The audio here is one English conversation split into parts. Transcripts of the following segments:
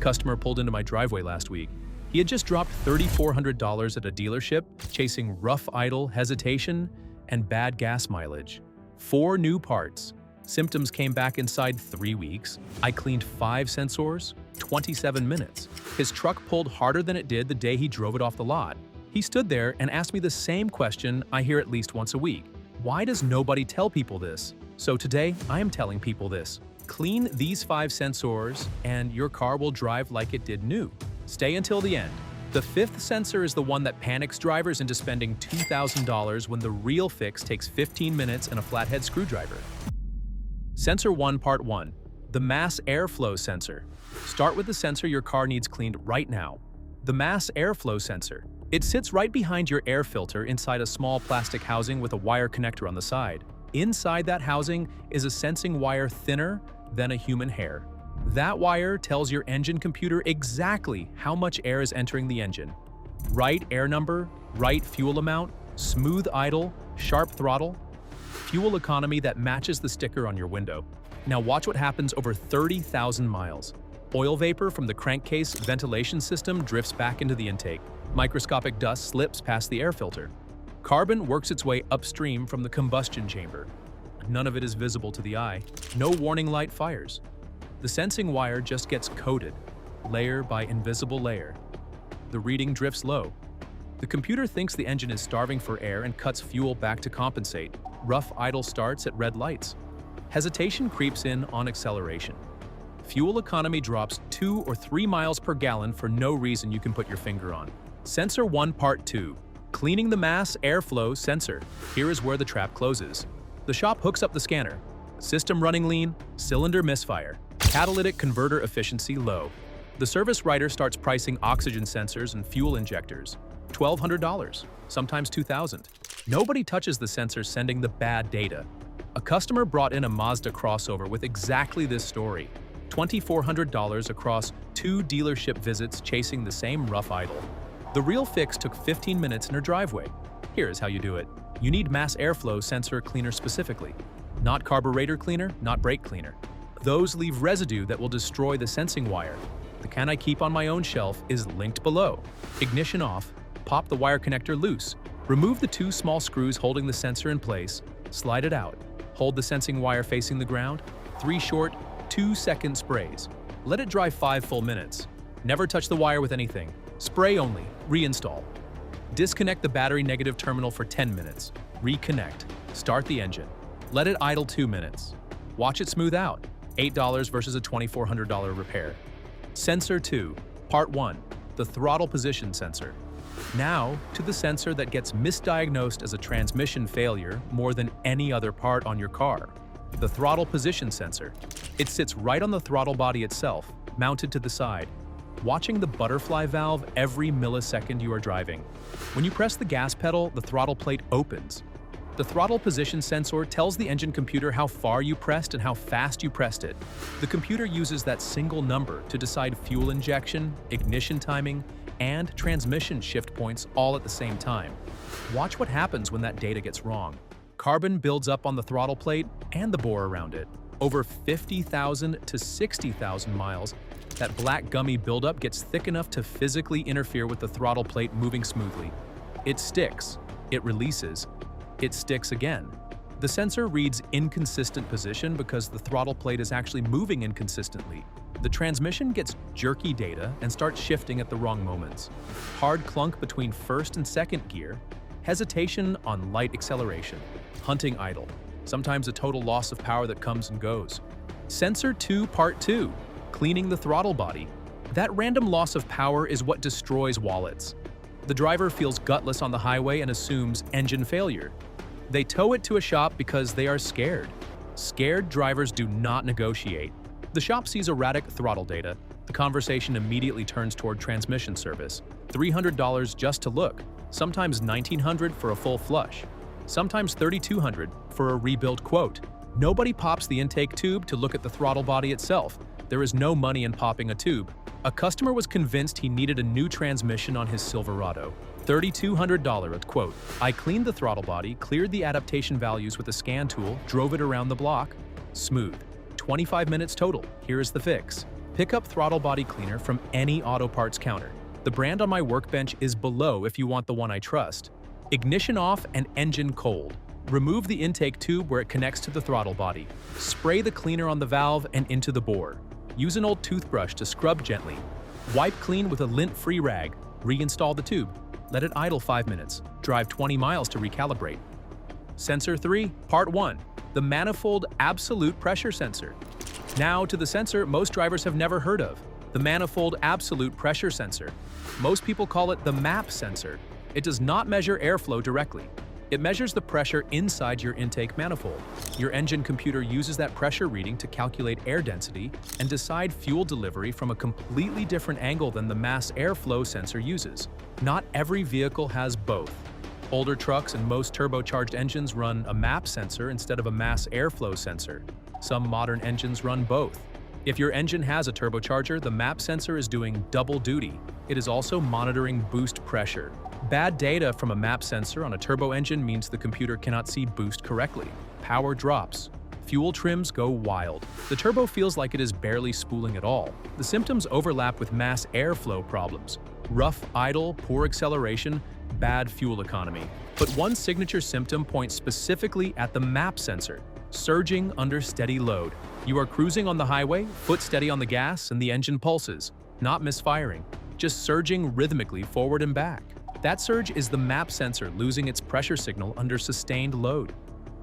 customer pulled into my driveway last week. He had just dropped $3,400 at a dealership, chasing rough idle, hesitation, and bad gas mileage. 4 new parts. Symptoms came back inside 3 weeks. I cleaned 5 sensors, 27 minutes. His truck pulled harder than it did the day he drove it off the lot. He stood there and asked me the same question I hear at least once a week. Why does nobody tell people this? So today, I am telling people this. Clean these 5 sensors and your car will drive like it did new. Stay until the end. The 5th sensor is the one that panics drivers into spending $2,000 when the real fix takes 15 minutes and a flathead screwdriver. Sensor 1 Part 1. The mass airflow sensor. Start with the sensor your car needs cleaned right now. The mass airflow sensor. It sits right behind your air filter inside a small plastic housing with a wire connector on the side. Inside that housing is a sensing wire thinner than a human hair. That wire tells your engine computer exactly how much air is entering the engine. Right air number, right fuel amount, smooth idle, sharp throttle, fuel economy that matches the sticker on your window. Now watch what happens over 30,000 miles. Oil vapor from the crankcase ventilation system drifts back into the intake. Microscopic dust slips past the air filter. Carbon works its way upstream from the combustion chamber. None of it is visible to the eye. No warning light fires. The sensing wire just gets coated, layer by invisible layer. The reading drifts low. The computer thinks the engine is starving for air and cuts fuel back to compensate. Rough idle starts at red lights. Hesitation creeps in on acceleration. Fuel economy drops 2 or 3 miles per gallon for no reason you can put your finger on. Sensor 1 Part 2. Cleaning the mass airflow sensor. Here is where the trap closes. The shop hooks up the scanner. System running lean, cylinder misfire. Catalytic converter efficiency low. The service writer starts pricing oxygen sensors and fuel injectors. $1,200, sometimes $2,000. Nobody touches the sensors sending the bad data. A customer brought in a Mazda crossover with exactly this story. $2,400 across 2 dealership visits chasing the same rough idle. The real fix took 15 minutes in her driveway. Here's how you do it. You need mass airflow sensor cleaner specifically. Not carburetor cleaner, not brake cleaner. Those leave residue that will destroy the sensing wire. The can I keep on my own shelf is linked below. Ignition off, pop the wire connector loose. Remove the 2 small screws holding the sensor in place, slide it out. Hold the sensing wire facing the ground. 3 short, 2-second sprays. Let it dry 5 full minutes. Never touch the wire with anything. Spray only, reinstall. Disconnect the battery negative terminal for 10 minutes. Reconnect. Start the engine. Let it idle 2 minutes. Watch it smooth out. $8 versus a $2,400 repair. Sensor 2, Part 1, the throttle position sensor. Now, to the sensor that gets misdiagnosed as a transmission failure more than any other part on your car, the throttle position sensor. It sits right on the throttle body itself, mounted to the side, watching the butterfly valve every millisecond you are driving. When you press the gas pedal, the throttle plate opens. The throttle position sensor tells the engine computer how far you pressed and how fast you pressed it. The computer uses that single number to decide fuel injection, ignition timing, and transmission shift points all at the same time. Watch what happens when that data gets wrong. Carbon builds up on the throttle plate and the bore around it. Over 50,000 to 60,000 miles, that black gummy buildup gets thick enough to physically interfere with the throttle plate moving smoothly. It sticks, it releases, it sticks again. The sensor reads inconsistent position because the throttle plate is actually moving inconsistently. The transmission gets jerky data and starts shifting at the wrong moments. Hard clunk between first and second gear, hesitation on light acceleration, hunting idle, sometimes a total loss of power that comes and goes. Sensor 2 Part 2, cleaning the throttle body. That random loss of power is what destroys wallets. The driver feels gutless on the highway and assumes engine failure. They tow it to a shop because they are scared. Scared drivers do not negotiate. The shop sees erratic throttle data. The conversation immediately turns toward transmission service. $300 just to look, sometimes $1,900 for a full flush, sometimes $3,200 for a rebuild quote. Nobody pops the intake tube to look at the throttle body itself. There is no money in popping a tube. A customer was convinced he needed a new transmission on his Silverado. $3,200 at quote. I cleaned the throttle body, cleared the adaptation values with a scan tool, drove it around the block. Smooth. 25 minutes total. Here is the fix. Pick up throttle body cleaner from any auto parts counter. The brand on my workbench is below if you want the one I trust. Ignition off and engine cold. Remove the intake tube where it connects to the throttle body. Spray the cleaner on the valve and into the bore. Use an old toothbrush to scrub gently. Wipe clean with a lint-free rag. Reinstall the tube. Let it idle 5 minutes. Drive 20 miles to recalibrate. Sensor 3, Part 1. The Manifold Absolute Pressure Sensor. Now to the sensor most drivers have never heard of. The Manifold Absolute Pressure Sensor. Most people call it the MAP sensor. It does not measure airflow directly. It measures the pressure inside your intake manifold. Your engine computer uses that pressure reading to calculate air density and decide fuel delivery from a completely different angle than the mass airflow sensor uses. Not every vehicle has both. Older trucks and most turbocharged engines run a MAP sensor instead of a mass airflow sensor. Some modern engines run both. If your engine has a turbocharger, the MAP sensor is doing double duty. It is also monitoring boost pressure. Bad data from a MAP sensor on a turbo engine means the computer cannot see boost correctly. Power drops. Fuel trims go wild. The turbo feels like it is barely spooling at all. The symptoms overlap with mass airflow problems. Rough idle, poor acceleration, bad fuel economy. But one signature symptom points specifically at the MAP sensor: surging under steady load. You are cruising on the highway, foot steady on the gas, and the engine pulses. Not misfiring, just surging rhythmically forward and back. That surge is the MAP sensor losing its pressure signal under sustained load.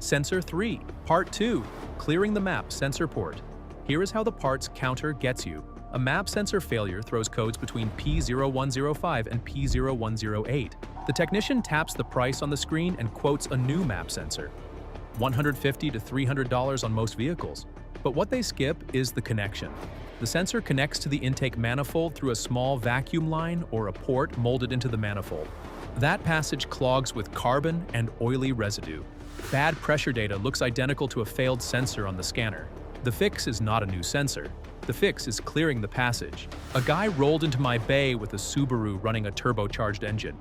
Sensor 3, Part 2, Clearing the MAP sensor port. Here is how the parts counter gets you. A MAP sensor failure throws codes between P0105 and P0108. The technician taps the price on the screen and quotes a new MAP sensor. $150 to $300 on most vehicles. But what they skip is the connection. The sensor connects to the intake manifold through a small vacuum line or a port molded into the manifold. That passage clogs with carbon and oily residue. Bad pressure data looks identical to a failed sensor on the scanner. The fix is not a new sensor. The fix is clearing the passage. A guy rolled into my bay with a Subaru running a turbocharged engine.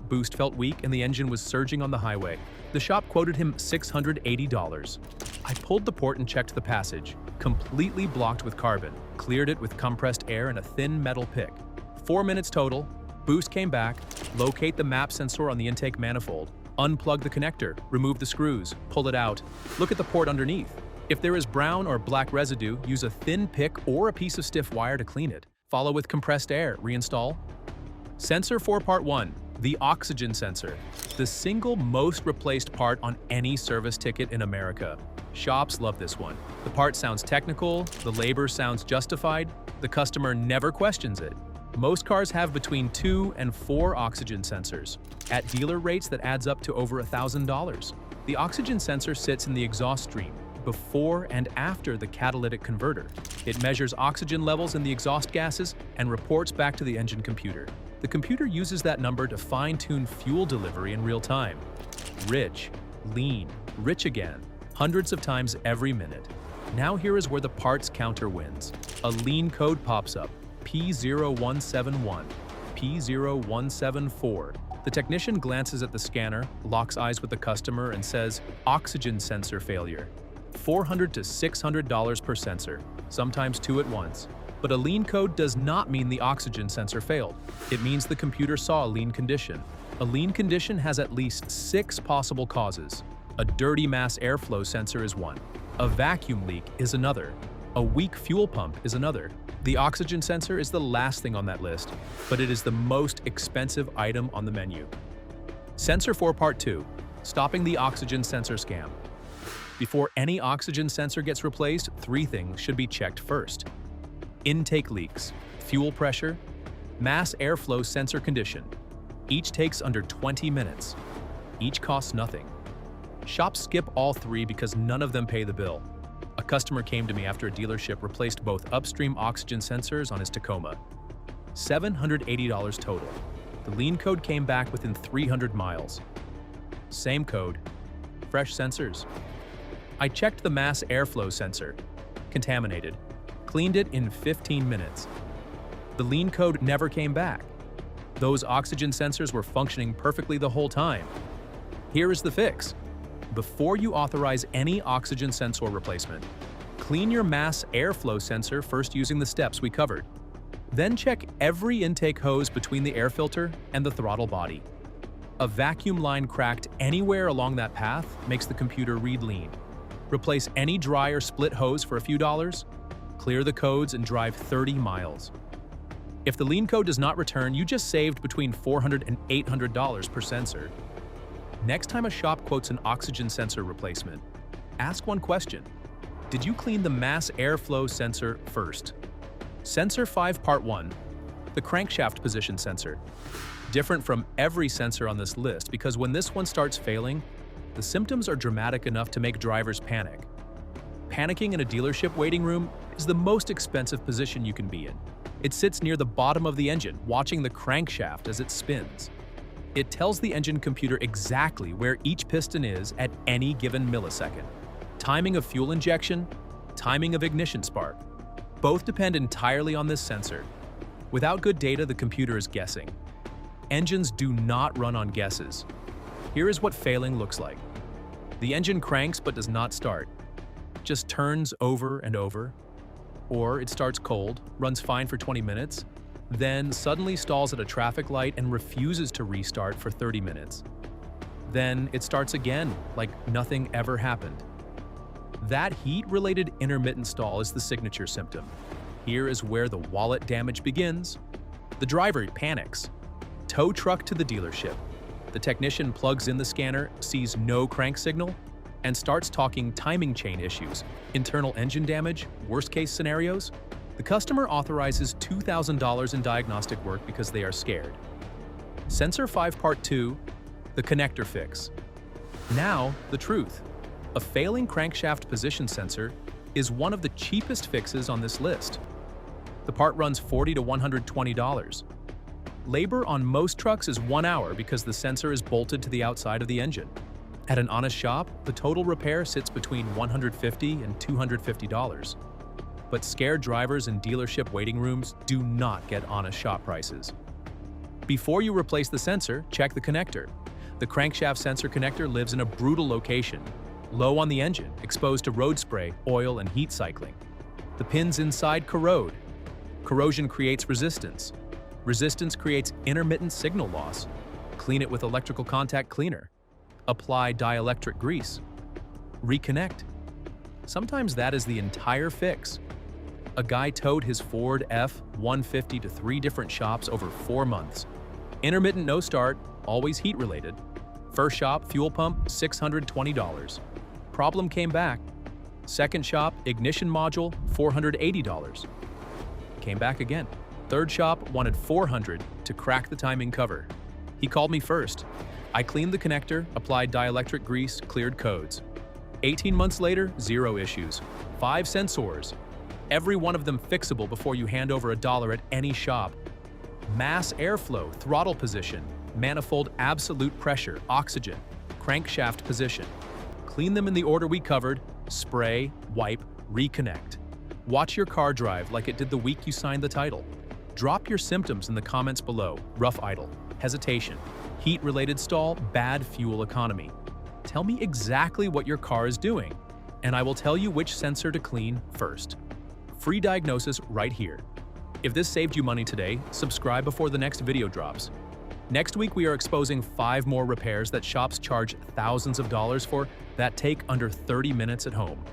Boost felt weak and the engine was surging on the highway. The shop quoted him $680. I pulled the port and checked the passage. Completely blocked with carbon. Cleared it with compressed air and a thin metal pick. 4 minutes total. Boost came back. Locate the MAP sensor on the intake manifold. Unplug the connector. Remove the screws. Pull it out. Look at the port underneath. If there is brown or black residue, use a thin pick or a piece of stiff wire to clean it. Follow with compressed air. Reinstall. Sensor 4 Part 1. The oxygen sensor. The single most replaced part on any service ticket in America. Shops love this one. The part sounds technical, the labor sounds justified, the customer never questions it. Most cars have between 2 and 4 oxygen sensors. At dealer rates, that adds up to over $1,000. The oxygen sensor sits in the exhaust stream, before and after the catalytic converter. It measures oxygen levels in the exhaust gases and reports back to the engine computer. The computer uses that number to fine-tune fuel delivery in real time. Rich, lean, rich again, hundreds of times every minute. Now here is where the parts counter wins. A lean code pops up, P0171, P0174. The technician glances at the scanner, locks eyes with the customer, and says, oxygen sensor failure. $400 to $600 per sensor, sometimes 2 at once. But a lean code does not mean the oxygen sensor failed. It means the computer saw a lean condition. A lean condition has at least 6 possible causes. A dirty mass airflow sensor is one. A vacuum leak is another. A weak fuel pump is another. The oxygen sensor is the last thing on that list, but it is the most expensive item on the menu. Sensor 4 Part 2. Stopping the oxygen sensor scam. Before any oxygen sensor gets replaced, 3 things should be checked first. Intake leaks, fuel pressure, mass airflow sensor condition. Each takes under 20 minutes. Each costs nothing. Shops skip all 3 because none of them pay the bill. A customer came to me after a dealership replaced both upstream oxygen sensors on his Tacoma. $780 total. The lean code came back within 300 miles. Same code, fresh sensors. I checked the mass airflow sensor. Contaminated. Cleaned it in 15 minutes. The lean code never came back. Those oxygen sensors were functioning perfectly the whole time. Here is the fix. Before you authorize any oxygen sensor replacement, Clean your mass airflow sensor first using the steps we covered. Then check every intake hose between the air filter and the throttle body. A vacuum line cracked anywhere along that path makes the computer read lean. Replace any dry or split hose for a few dollars, clear the codes and drive 30 miles. If the lean code does not return, you just saved between $400 and $800 per sensor. Next time a shop quotes an oxygen sensor replacement, ask one question. Did you clean the mass airflow sensor first? Sensor 5 Part 1, the crankshaft position sensor. Different from every sensor on this list because when this one starts failing, the symptoms are dramatic enough to make drivers panic. Panicking in a dealership waiting room is the most expensive position you can be in. It sits near the bottom of the engine, watching the crankshaft as it spins. It tells the engine computer exactly where each piston is at any given millisecond. Timing of fuel injection, timing of ignition spark. Both depend entirely on this sensor. Without good data, the computer is guessing. Engines do not run on guesses. Here is what failing looks like. The engine cranks but does not start. Just turns over and over. Or it starts cold, runs fine for 20 minutes, then suddenly stalls at a traffic light and refuses to restart for 30 minutes. Then it starts again, like nothing ever happened. That heat-related intermittent stall is the signature symptom. Here is where the wallet damage begins. The driver panics. Tow truck to the dealership. The technician plugs in the scanner, sees no crank signal, and starts talking timing chain issues, internal engine damage, worst-case scenarios. The customer authorizes $2,000 in diagnostic work because they are scared. Sensor 5 Part 2, the connector fix. Now, the truth. A failing crankshaft position sensor is one of the cheapest fixes on this list. The part runs $40 to $120. Labor on most trucks is 1 hour because the sensor is bolted to the outside of the engine. At an honest shop, the total repair sits between $150 and $250. But scared drivers in dealership waiting rooms do not get honest shop prices. Before you replace the sensor, check the connector. The crankshaft sensor connector lives in a brutal location, low on the engine, exposed to road spray, oil, and heat cycling. The pins inside corrode. Corrosion creates resistance. Resistance creates intermittent signal loss. Clean it with electrical contact cleaner. Apply dielectric grease. Reconnect. Sometimes that is the entire fix. A guy towed his Ford F-150 to 3 different shops over 4 months. Intermittent no start, always heat related. First shop, fuel pump, $620. Problem came back. Second shop, ignition module, $480. Came back again. Third shop wanted $400 to crack the timing cover. He called me first. I cleaned the connector, applied dielectric grease, cleared codes. 18 months later, 0 issues. 5 sensors. Every one of them fixable before you hand over $1 at any shop. Mass airflow, throttle position, manifold absolute pressure, oxygen, crankshaft position. Clean them in the order we covered, spray, wipe, reconnect. Watch your car drive like it did the week you signed the title. Drop your symptoms in the comments below: rough idle, hesitation, heat-related stall, bad fuel economy. Tell me exactly what your car is doing, and I will tell you which sensor to clean first. Free diagnosis right here. If this saved you money today, subscribe before the next video drops. Next week, we are exposing 5 more repairs that shops charge thousands of dollars for that take under 30 minutes at home.